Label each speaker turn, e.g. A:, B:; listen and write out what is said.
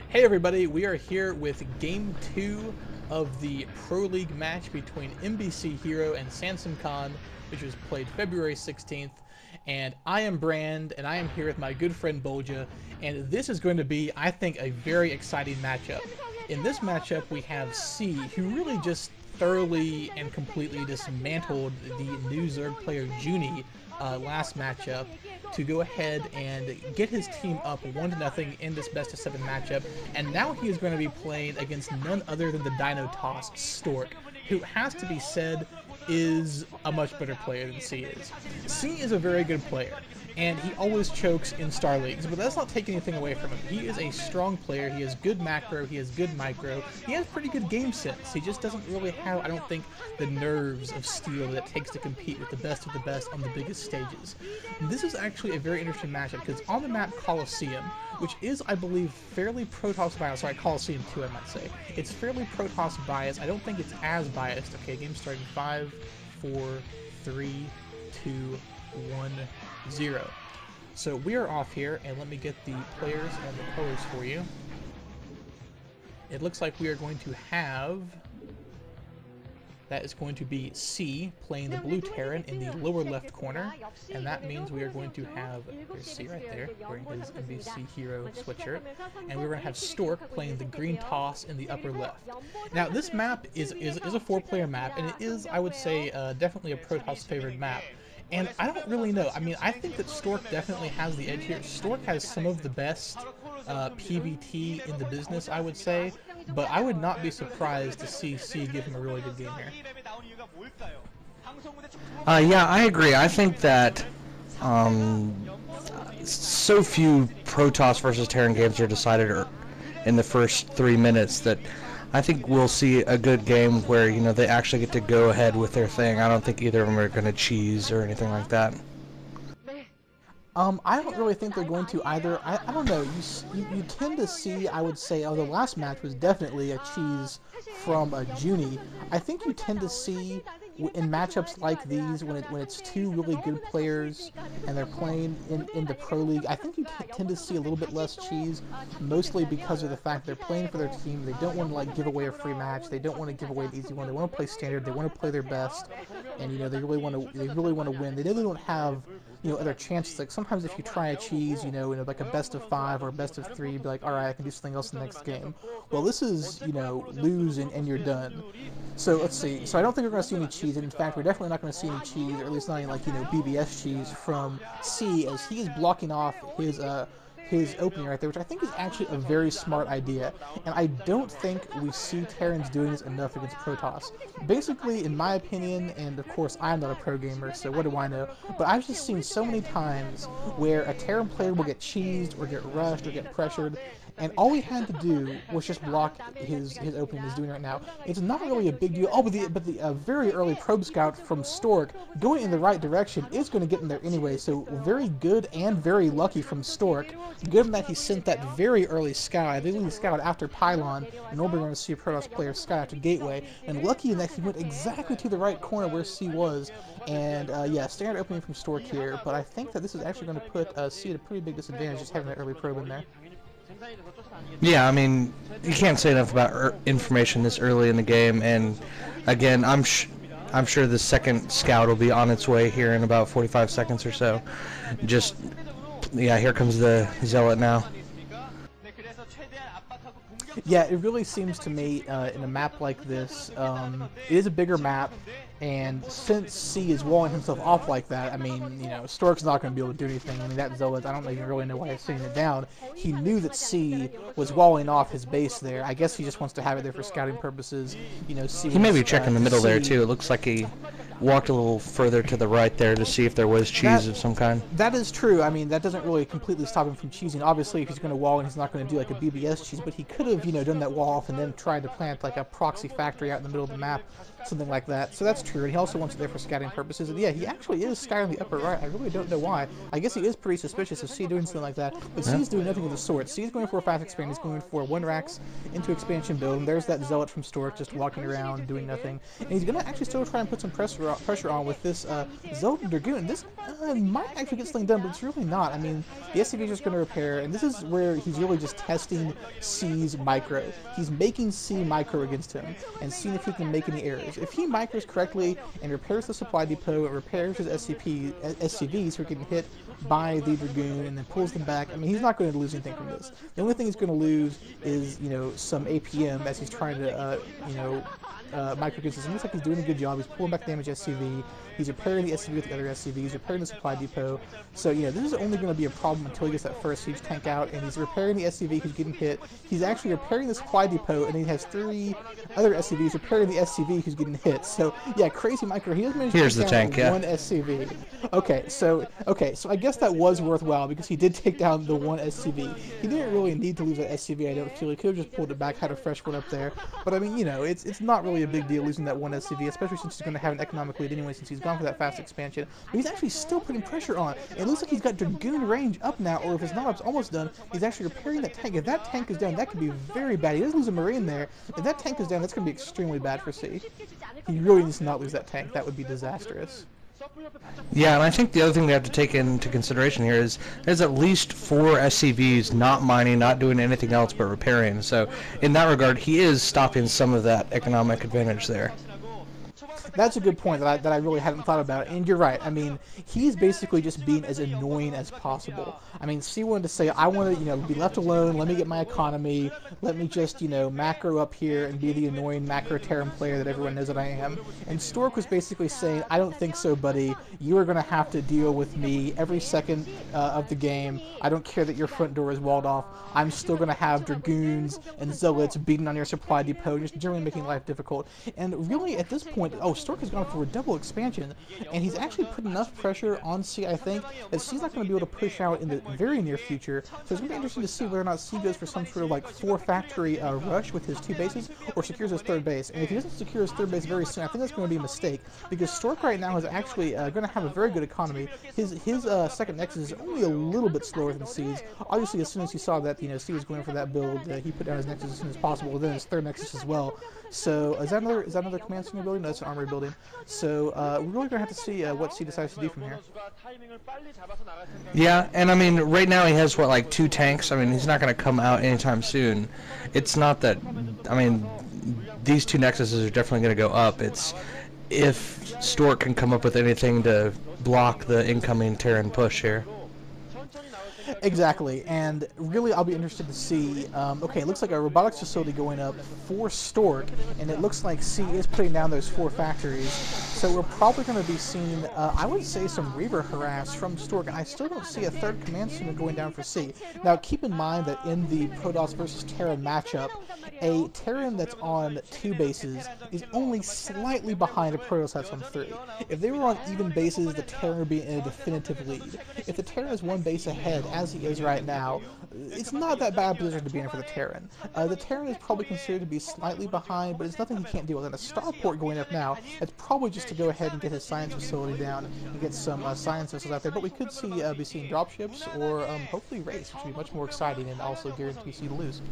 A: Hey everybody, we are here with Game 2 of the Pro League match between MBCHero and MBCvKhan, which was played February 16th. And I am Brand, and I am here with my good friend Bolja, and this is going to be, I think, a very exciting matchup. In this matchup, we have C, who really just thoroughly and completely dismantled the new Zerg player Junie last matchup to go ahead and get his team up 1-0 in this best of 7 matchup, and now he is going to be playing against none other than the Dino Toss Stork, who has to be said is a much better player than C is. C is a very good player, and he always chokes in Star Leagues, but that's not taking anything away from him. He is a strong player, he has good macro, he has good micro, he has pretty good game sense. He just doesn't really have, I don't think, the nerves of steel that it takes to compete with the best of the best on the biggest stages. This is actually a very interesting matchup, because on the map Colloseum, which is, I believe, fairly Protoss biased, sorry, Colloseum 2 I might say. It's fairly Protoss biased, I don't think it's as biased. Okay, game starting 5, 4, 3, 2, 1, 0. So we are off here, and let me get the players and the colors for you. It looks like we are going to have... That is going to be C playing the blue Terran in the lower left corner, and that means we are going to have, there's C right there, wearing his MBCHero sweatshirt, and we're going to have Stork playing the green Toss in the upper left. Now this map is a 4-player map, and it is, I would say, definitely a Protoss favored map. And I don't really know. I mean, I think that Stork definitely has the edge here. Stork has some of the best PvT in the business, I would say, but I would not be surprised to see C give him a really good game here.
B: Yeah, I agree. I think that so few Protoss versus Terran games are decided in the first 3 minutes that I think we'll see a good game where, you know, they actually get to go ahead with their thing. I don't think either of them are going to cheese or anything like that.
A: I don't really think they're going to either. I don't know. You tend to see, I would say, the last match was definitely a cheese from Junie. I think you tend to see in matchups like these when it's two really good players and they're playing in the Pro League, I think you tend to see a little bit less cheese, mostly because of the fact they're playing for their team. They don't want to like give away a free match. They don't want to give away an easy one. They want to play standard. They want to play their best, and you know they really want to win. They really don't have, you know, other chances. Like sometimes if you try a cheese, you know, in like a best of 5 or a best of 3, you'd be like, all right, I can do something else in the next game. Well, this is, you know, lose and you're done. So let's see. So I don't think we're going to see any cheese. And in fact, we're definitely not going to see any cheese, or at least not any, like, you know, BBS cheese from C, as he is blocking off his opening right there, which I think is actually a very smart idea. And I don't think we see Terrans doing this enough against Protoss. Basically, in my opinion, and of course I'm not a pro gamer, so what do I know, but I've just seen so many times where a Terran player will get cheesed or get rushed or get pressured, and all we had to do was just block his opening he's doing right now. It's not really a big deal. Oh, but the very early probe scout from Stork going in the right direction is going to get in there anyway, so very good and very lucky from Stork, given that he sent that very early scout. I think he scouted after Pylon, and normally we're going to see a Protoss player scout after Gateway, and lucky in that he went exactly to the right corner where C was, and yeah, standard opening from Stork here, but I think that this is actually going to put C at a pretty big disadvantage, just having that early probe in there.
B: Yeah, I mean, you can't say enough about information this early in the game, and again, I'm sure the second scout will be on its way here in about 45 seconds or so. Just, yeah, here comes the Zealot now.
A: Yeah, it really seems to me, in a map like this, it is a bigger map, and since C is walling himself off like that, I mean, you know, Stork's not going to be able to do anything. I mean, that Zealot, I don't even really know why he's sitting it down. He knew that C was walling off his base there. I guess he just wants to have it there for scouting purposes. You know, C.
B: He may be checking the middle there too. It looks like he walked a little further to the right there to see if there was cheese of some kind.
A: That is true. I mean, that doesn't really completely stop him from cheesing. Obviously, if he's going to wall and he's not going to do like a BBS cheese, but he could have, you know, done that wall off and then tried to plant like a proxy factory out in the middle of the map, something like that. So that's true, and he also wants it there for scouting purposes. And yeah, he actually is scouting the upper right. I really don't know why. I guess he is pretty suspicious of C doing something like that, but C's doing nothing of the sort. C's going for a fast expand. He's going for 1 racks into expansion build, and there's that Zealot from Stork just walking around doing nothing. And he's going to actually still try and put some pressure pressure on with this Zelda Dragoon. This might actually get something done, but it's really not. I mean, the SCV is just going to repair, and this is where he's really just testing C's micro. He's making C micro against him and seeing if he can make any errors. If he micros correctly and repairs the supply depot and repairs his SCVs who are getting hit by the Dragoon and then pulls them back, I mean, he's not going to lose anything from this. The only thing he's going to lose is, you know, some APM as he's trying to, micro against this. It looks like he's doing a good job. He's pulling back damage SCV. He's repairing the SCV with the other SCV. He's repairing the supply depot. So, you know, this is only going to be a problem until he gets that first siege tank out, and he's repairing the SCV who's getting hit. He's actually repairing the supply depot, and he has 3 other SCVs repairing the SCV who's getting hit. So, yeah, crazy micro. He has managed to take down one SCV. Okay, so I guess that was worthwhile because he did take down the one SCV. He didn't really need to lose that SCV, I don't feel. He could have just pulled it back, had a fresh one up there. But, I mean, you know, it's not really a big deal losing that one SCV, especially since he's going to have an economic lead anyway, since he's gone for that fast expansion. But he's actually still putting pressure on. It looks like he's got Dragoon range up now, or if it's not, it's almost done. He's actually repairing that tank. If that tank is down, that could be very bad. He does lose a Marine there. If that tank is down, that's going to be extremely bad for C. He really needs to not lose that tank. That would be disastrous.
B: Yeah, and I think the other thing we have to take into consideration here is there's at least 4 SCVs not mining, not doing anything else but repairing. So in that regard, he is stopping some of that economic advantage there.
A: That's a good point that I really hadn't thought about, and you're right. I mean, he's basically just being as annoying as possible. I mean, C wanted to say, I want to, you know, be left alone, let me get my economy, let me just, you know, macro up here and be the annoying macro Terran player that everyone knows that I am. And Stork was basically saying, I don't think so, buddy. You are going to have to deal with me every second of the game. I don't care that your front door is walled off. I'm still going to have Dragoons and Zealots beating on your supply depot, just generally making life difficult. And really, at this point, Stork has gone for a double expansion, and he's actually put enough pressure on C, I think, that C's not going to be able to push out in the very near future. So it's going to be interesting to see whether or not C goes for some sort of like 4-factory rush with his 2 bases, or secures his 3rd base. And if he doesn't secure his 3rd base very soon, I think that's going to be a mistake, because Stork right now is actually going to have a very good economy. His 2nd Nexus is only a little bit slower than C's. Obviously, as soon as he saw that, you know, C was going for that build, he put down his Nexus as soon as possible, then his 3rd Nexus as well. So is that another command center building? No, that's an armory building. So we're really gonna have to see what C decides to do from here.
B: Yeah, and I mean, right now he has what, like 2 tanks. I mean, he's not gonna come out anytime soon. It's not that. I mean, these 2 Nexuses are definitely gonna go up. It's if Stork can come up with anything to block the incoming Terran push here.
A: Exactly, and really I'll be interested to see, okay, it looks like a robotics facility going up for Stork, and it looks like C is putting down those 4 factories, so we're probably going to be seeing, I would say, some Reaver harass from Stork, and I still don't see a 3rd command center going down for C. Now, keep in mind that in the Protoss versus Terran matchup, a Terran that's on 2 bases is only slightly behind a Protoss that's on 3. If they were on even bases, the Terran would be in a definitive lead. If the Terran is 1 base ahead, as he is right now, it's not that bad a position to be in for the Terran. The Terran is probably considered to be slightly behind, but it's nothing he can't deal with. And a starport going up now, it's probably just to go ahead and get his science facility down and get some science missiles out there. But we could be seeing dropships or hopefully race, which would be much more exciting and also guarantee C to lose.